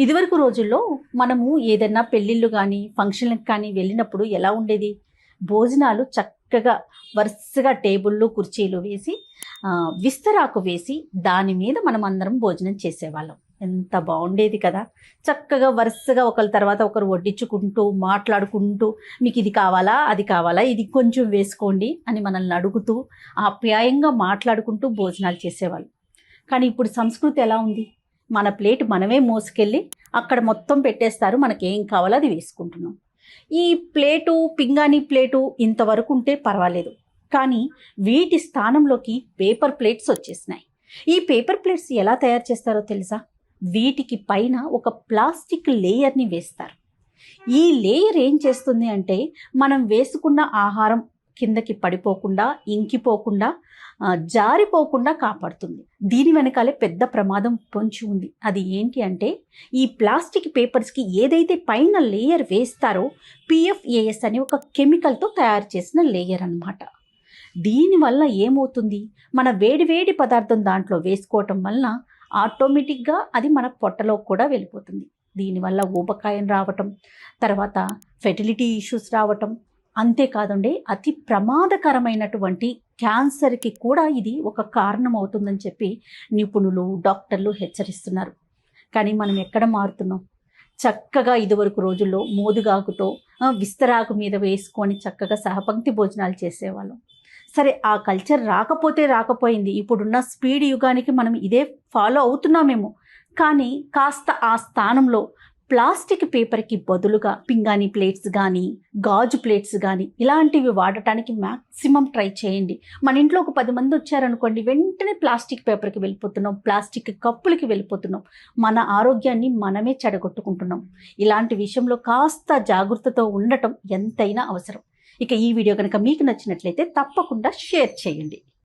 ఇదివరకు రోజుల్లో మనము ఏదైనా పెళ్ళిళ్ళు కానీ ఫంక్షన్లకు కానీ వెళ్ళినప్పుడు ఎలా ఉండేది? భోజనాలు చక్కగా వరుసగా టేబుళ్ళు, కుర్చీలు వేసి విస్తరాకు వేసి దాని మీద మనం అందరం భోజనం చేసేవాళ్ళం. ఎంత బాగుండేది కదా! చక్కగా వరుసగా ఒకళ్ళ తర్వాత ఒకరు వడ్డించుకుంటూ, మాట్లాడుకుంటూ మీకు ఇది కావాలా? అది కావాలా? ఇది కొంచెం వేసుకోండి అని మనల్ని అడుగుతూ, ఆప్యాయంగా మాట్లాడుకుంటూ భోజనాలు చేసేవాళ్ళు. కానీ ఇప్పుడు సంస్కృతి ఎలా ఉంది? మన ప్లేట్ మనమే మోసుకెళ్ళి అక్కడ మొత్తం పెట్టేస్తారు. మనకేం కావాలో అది వేసుకుంటున్నాం. ఈ ప్లేటు, పింగాణీ ప్లేటు ఇంతవరకు ఉంటే పర్వాలేదు. కానీ వీటి స్థానంలోకి పేపర్ ప్లేట్స్ వచ్చేసినాయి. ఈ పేపర్ ప్లేట్స్ ఎలా తయారు చేస్తారో తెలుసా? వీటికి పైన ఒక ప్లాస్టిక్ లేయర్ని వేస్తారు. ఈ లేయర్ ఏం చేస్తుంది అంటే మనం వేసుకున్న ఆహారం కిందకి పడిపోకుండా, ఇంకిపోకుండా, జారిపోకుండా కాపాడుతుంది. దీని వెనకాలే పెద్ద ప్రమాదం పొంచి ఉంది. అది ఏంటి అంటే ఈ ప్లాస్టిక్ పేపర్స్కి ఏదైతే పైన లేయర్ వేస్తారో PFAS అనే ఒక కెమికల్తో తయారు చేసిన లేయర్ అన్నమాట. దీనివల్ల ఏమవుతుంది? మన వేడి పదార్థం దాంట్లో వేసుకోవటం వలన ఆటోమేటిక్గా అది మన పొట్టలో కూడా వెళ్ళిపోతుంది. దీనివల్ల ఊబకాయం రావటం, తర్వాత ఫెర్టిలిటీ ఇష్యూస్ రావటం, అంతేకాదండి అతి ప్రమాదకరమైనటువంటి క్యాన్సర్కి కూడా ఇది ఒక కారణం అవుతుందని చెప్పి నిపుణులు, డాక్టర్లు హెచ్చరిస్తున్నారు. కానీ మనం ఎక్కడ మారుతున్నాం? చక్కగా ఇదివరకు రోజుల్లో మోదుగాకుతో విస్తరాకు మీద వేసుకొని చక్కగా సహపంక్తి భోజనాలు చేసేవాళ్ళం. సరే, ఆ కల్చర్ రాకపోయింది. ఇప్పుడున్న స్పీడ్ యుగానికి మనం ఇదే ఫాలో అవుతున్నామేమో. కానీ కాస్త ఆ స్థానంలో ప్లాస్టిక్ పేపర్కి బదులుగా పింగాణీ ప్లేట్స్ కానీ, గాజు ప్లేట్స్ కానీ ఇలాంటివి వాడటానికి మ్యాక్సిమం ట్రై చేయండి. మన ఇంట్లో ఒక 10 మంది వచ్చారనుకోండి, వెంటనే ప్లాస్టిక్ పేపర్కి వెళ్ళిపోతున్నాం, ప్లాస్టిక్ కప్పులకి వెళ్ళిపోతున్నాం. మన ఆరోగ్యాన్ని మనమే చెడగొట్టుకుంటున్నాం. ఇలాంటి విషయంలో కాస్త జాగ్రత్తతో ఉండటం ఎంతైనా అవసరం. ఇక ఈ వీడియో కనుక మీకు నచ్చినట్లయితే తప్పకుండా షేర్ చేయండి.